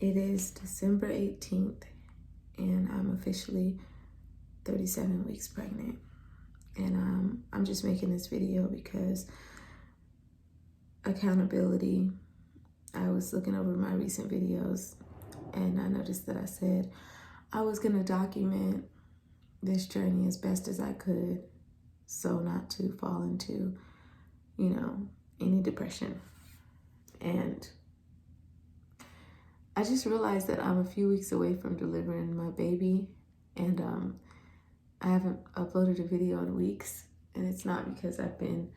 It is December 18th, and I'm officially 37 weeks pregnant. And I'm just making this video because accountability. I was looking over my recent videos, and I noticed that I said I was going to document this journey as best as I could so not to fall into, any depression. And I just realized that I'm a few weeks away from delivering my baby, and I haven't uploaded a video in weeks, and it's not because I've been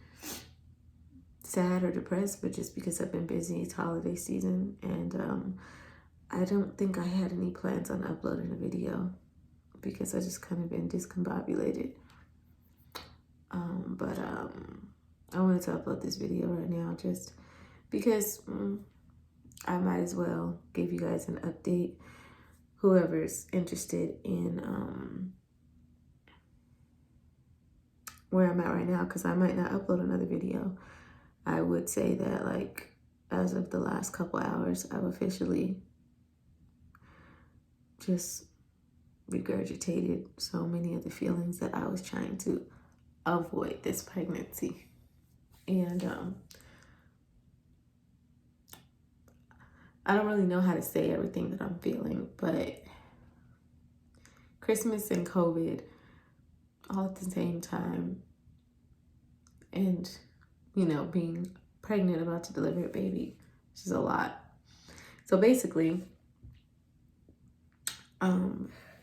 sad or depressed, but just because I've been busy. It's holiday season, and I don't think I had any plans on uploading a video because I just kind of been discombobulated. But I wanted to upload this video right now just because I might as well give you guys an update. Whoever's interested in where I'm at right now, because I might not upload another video. I would say that, like, as of the last couple hours, I've officially just regurgitated so many of the feelings that I was trying to avoid this pregnancy. And I don't really know how to say everything that I'm feeling, but Christmas and COVID all at the same time, and being pregnant, about to deliver a baby, which is a lot. So basically,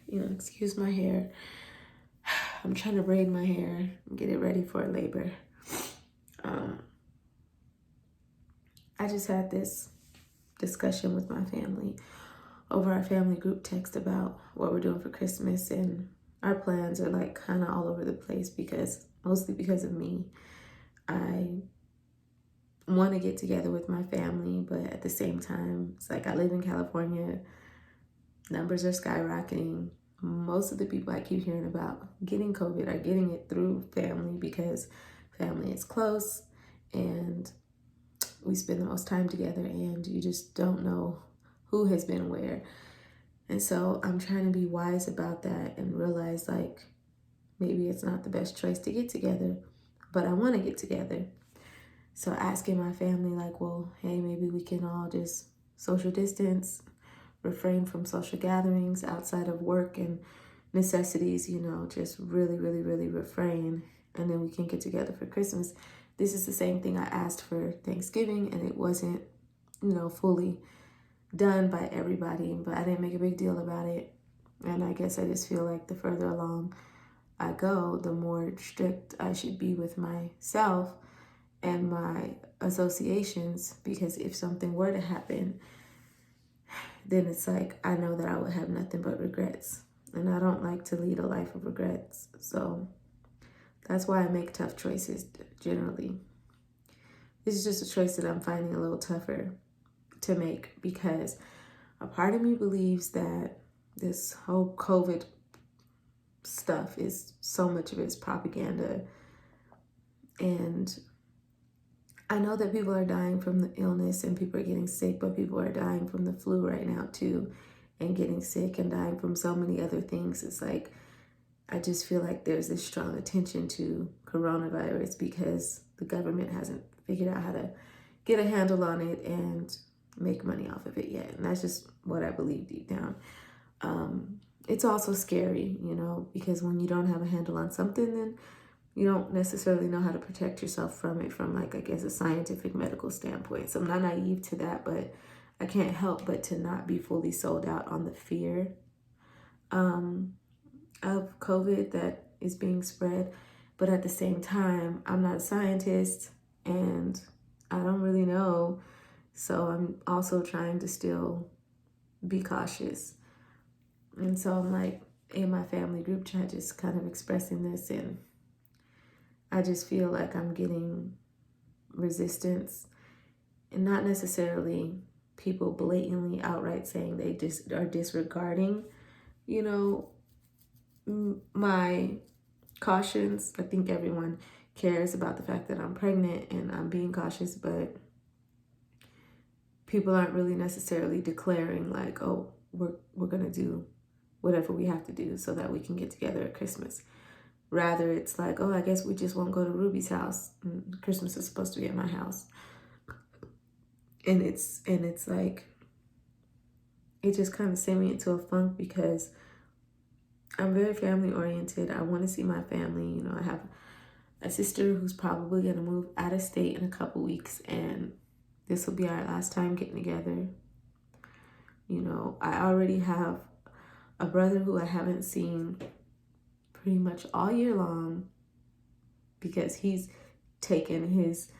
excuse my hair. I'm trying to braid my hair and get it ready for labor. I just had this discussion with my family over our family group text about what we're doing for Christmas, and our plans are like kind of all over the place mostly because of me. I want to get together with my family, but at the same time, it's like I live in California. Numbers are skyrocketing. Most of the people I keep hearing about getting COVID are getting it through family because family is close and we spend the most time together, and you just don't know who has been where. And so I'm trying to be wise about that and realize, like, maybe it's not the best choice to get together, but I want to get together. So asking my family, like, well, hey, maybe we can all just social distance, refrain from social gatherings outside of work and necessities, just really, really, really refrain. And then we can get together for Christmas. This is the same thing I asked for Thanksgiving, and it wasn't, fully done by everybody, but I didn't make a big deal about it. And I guess I just feel like the further along I go, the more strict I should be with myself and my associations, because if something were to happen, then it's like I know that I would have nothing but regrets, and I don't like to lead a life of regrets. So that's why I make tough choices generally. This is just a choice that I'm finding a little tougher to make because a part of me believes that this whole COVID stuff is so much of it's propaganda. And I know that people are dying from the illness and people are getting sick, but people are dying from the flu right now too, and getting sick and dying from so many other things. It's like, I just feel like there's this strong attention to coronavirus because the government hasn't figured out how to get a handle on it and make money off of it yet. And that's just what I believe deep down. It's also scary, because when you don't have a handle on something, then you don't necessarily know how to protect yourself from it from, like, I guess, a scientific medical standpoint. So I'm not naive to that, but I can't help but to not be fully sold out on the fear of COVID that is being spread. But at the same time, I'm not a scientist and I don't really know. So I'm also trying to still be cautious. And so I'm like in my family group chat just kind of expressing this, and I just feel like I'm getting resistance, and not necessarily people blatantly outright saying they just are disregarding, my cautions. I think everyone cares about the fact that I'm pregnant and I'm being cautious, but people aren't really necessarily declaring like, oh, we're gonna do whatever we have to do so that we can get together at Christmas. Rather, it's like, oh, I guess we just won't go to Ruby's house. Christmas is supposed to be at my house. And it's like, it just kind of sent me into a funk because I'm very family oriented. I want to see my family. You know, I have a sister who's probably going to move out of state in a couple weeks, and this will be our last time getting together. You know, I already have a brother who I haven't seen pretty much all year long because he's taken his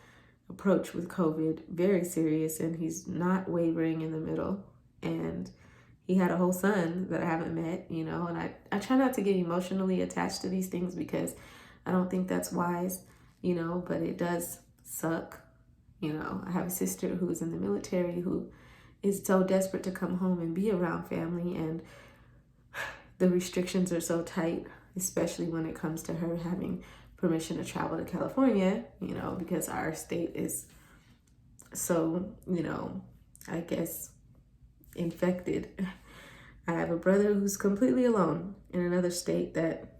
approach with COVID very serious and he's not wavering in the middle. And he had a whole son that I haven't met, you know, and I try not to get emotionally attached to these things because I don't think that's wise, you know, but it does suck. You know, I have a sister who is in the military who is so desperate to come home and be around family, and the restrictions are so tight, especially when it comes to her having permission to travel to California, you know, because our state is so, you know, I guess infected. I have a brother who's completely alone in another state that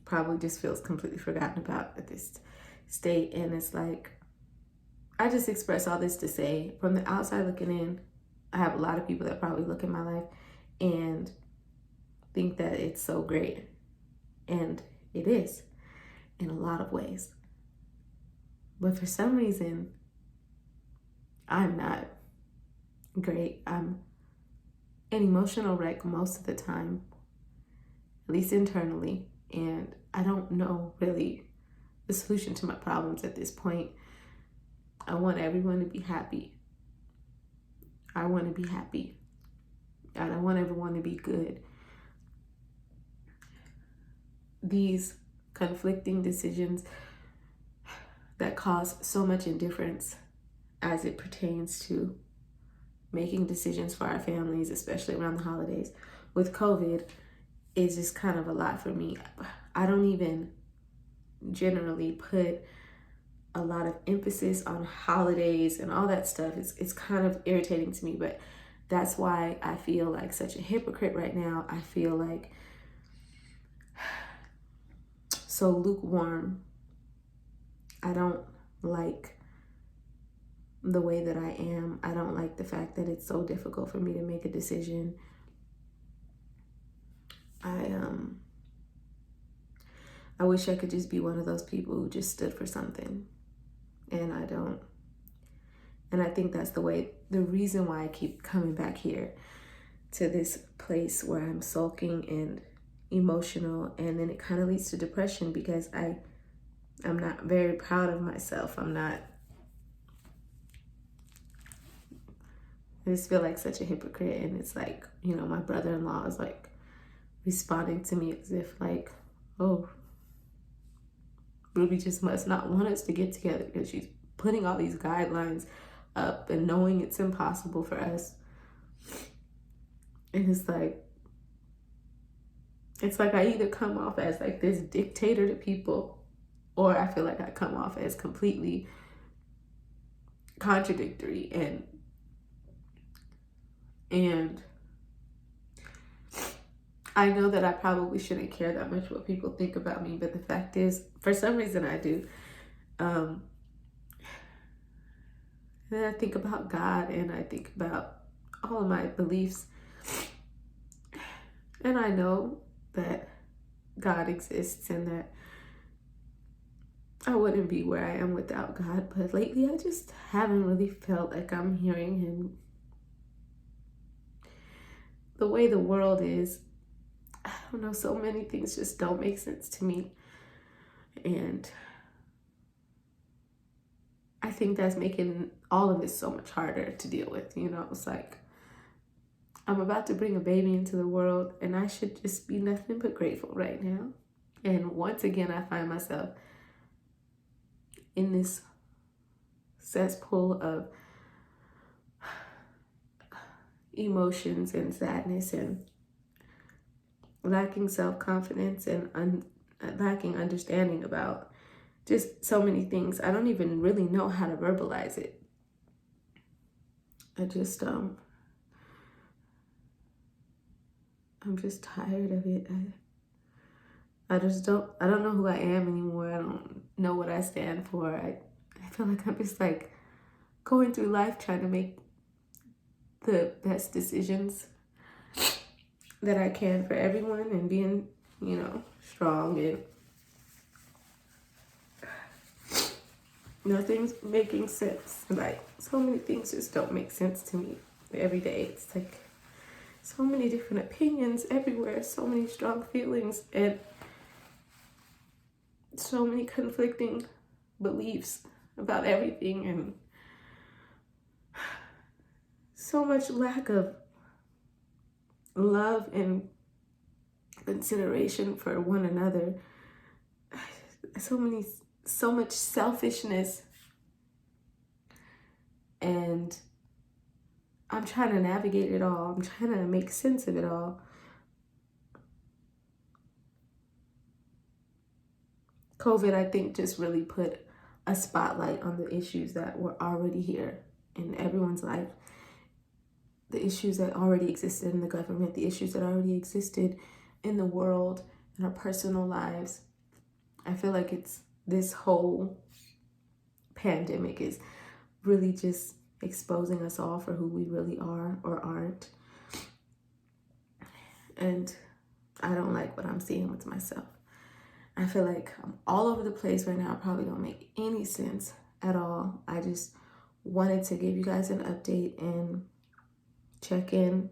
probably just feels completely forgotten about at this state. And it's like, I just express all this to say, from the outside looking in, I have a lot of people that probably look at my life and think that it's so great. And it is in a lot of ways. But for some reason, I'm not great. I'm an emotional wreck most of the time, at least internally. And I don't know really the solution to my problems at this point. I want everyone to be happy. I want to be happy. And I want everyone to be good. These conflicting decisions that cause so much indifference as it pertains to making decisions for our families, especially around the holidays with COVID, is just kind of a lot for me. I don't even generally put a lot of emphasis on holidays and all that stuff. It's kind of irritating to me, but that's why I feel like such a hypocrite right now. I feel like so lukewarm. I don't like the way that I am. I don't like the fact that it's so difficult for me to make a decision. I wish I could just be one of those people who just stood for something, and I don't. And I think that's the reason why I keep coming back here to this place where I'm sulking and emotional, and then it kind of leads to depression because I'm not very proud of myself. I just feel like such a hypocrite, and it's like, you know, my brother-in-law is like responding to me as if like, oh, Ruby just must not want us to get together because she's putting all these guidelines up and knowing it's impossible for us. And it's like I either come off as like this dictator to people, or I feel like I come off as completely contradictory. And I know that I probably shouldn't care that much what people think about me, but the fact is, for some reason I do. And then I think about God, and I think about all of my beliefs. And I know that God exists and that I wouldn't be where I am without God. But lately I just haven't really felt like I'm hearing him. The way the world is, I don't know, so many things just don't make sense to me. And I think that's making all of it so much harder to deal with. You know, it's like I'm about to bring a baby into the world, and I should just be nothing but grateful right now. And once again, I find myself in this cesspool of emotions and sadness and lacking self-confidence and lacking understanding about just so many things. I don't even really know how to verbalize it. I just I'm just tired of it. I don't know who I am anymore. I don't know what I stand for. I feel like I'm just like going through life trying to make the best decisions that I can for everyone and being, strong, and nothing's making sense. Like, so many things just don't make sense to me every day. It's like so many different opinions everywhere, so many strong feelings, and so many conflicting beliefs about everything, and so much lack of love and consideration for one another. So much selfishness, and I'm trying to navigate it all. I'm trying to make sense of it all. COVID, I think, just really put a spotlight on the issues that were already here in everyone's life. The issues that already existed in the government, the issues that already existed in the world, in our personal lives. I feel like this whole pandemic is really just exposing us all for who we really are or aren't. And I don't like what I'm seeing with myself. I feel like I'm all over the place right now. Probably don't make any sense at all. I just wanted to give you guys an update and check in.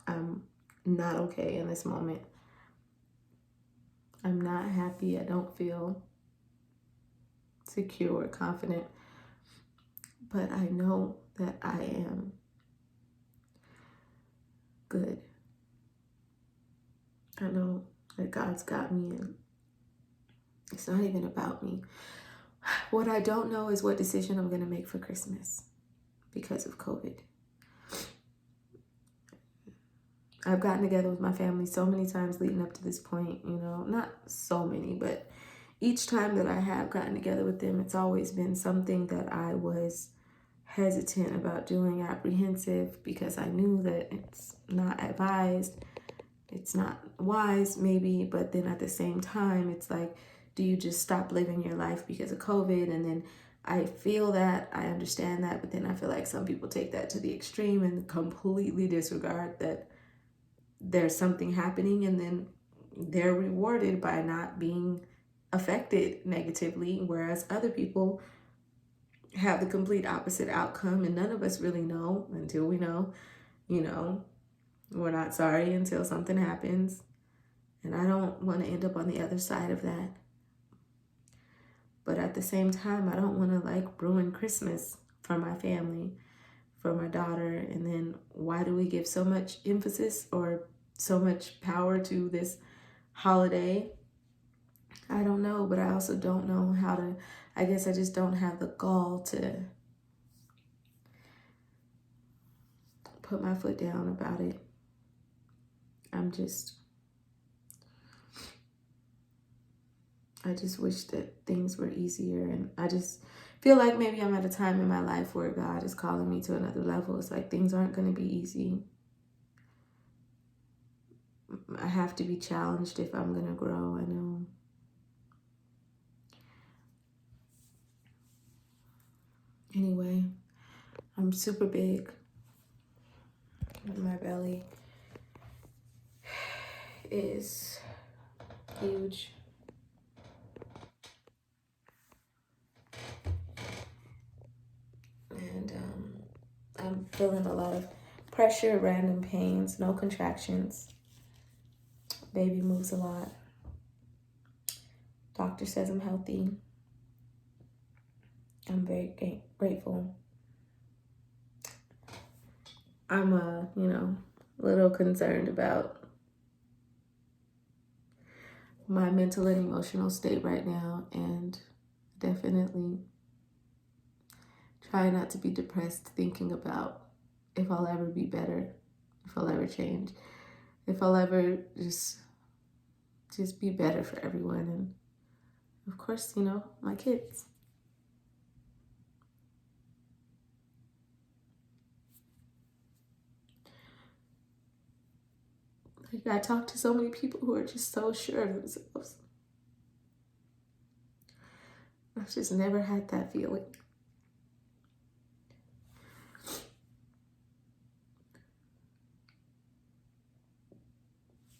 I'm not okay in this moment. I'm not happy. I don't feel secure or confident. But I know that I am good. I know that God's got me, and it's not even about me. What I don't know is what decision I'm going to make for Christmas because of COVID. I've gotten together with my family so many times leading up to this point, not so many, but each time that I have gotten together with them, it's always been something that I was hesitant about doing, apprehensive, because I knew that it's not advised, it's not wise maybe, but then at the same time, it's like, do you just stop living your life because of COVID? And then I feel that, I understand that, but then I feel like some people take that to the extreme and completely disregard that there's something happening, and then they're rewarded by not being affected negatively, whereas other people have the complete opposite outcome, and none of us really know until we know. We're not sorry until something happens, and I don't want to end up on the other side of that. But at the same time, I don't want to ruin Christmas for my family, for my daughter. And then why do we give so much emphasis or so much power to this holiday? I don't know, but I also don't know how to, I guess I just don't have the gall to put my foot down about it. I just wish that things were easier, and I just feel like maybe I'm at a time in my life where God is calling me to another level. It's like things aren't going to be easy. I have to be challenged if I'm going to grow, I know. Anyway, I'm super big. My belly is huge. And I'm feeling a lot of pressure, random pains, no contractions. Baby moves a lot. Doctor says I'm healthy. I'm very grateful. I'm a little concerned about my mental and emotional state right now, and definitely try not to be depressed thinking about if I'll ever be better, if I'll ever change, if I'll ever just be better for everyone, and of course, my kids. Like, I talk to so many people who are just so sure of themselves. I've just never had that feeling.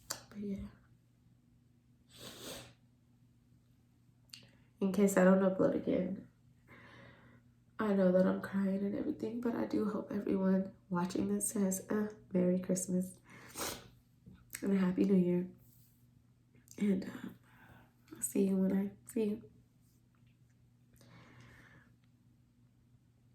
But yeah. In case I don't upload again, I know that I'm crying and everything, but I do hope everyone watching this has a Merry Christmas and a Happy New Year. And I'll see you when I see you.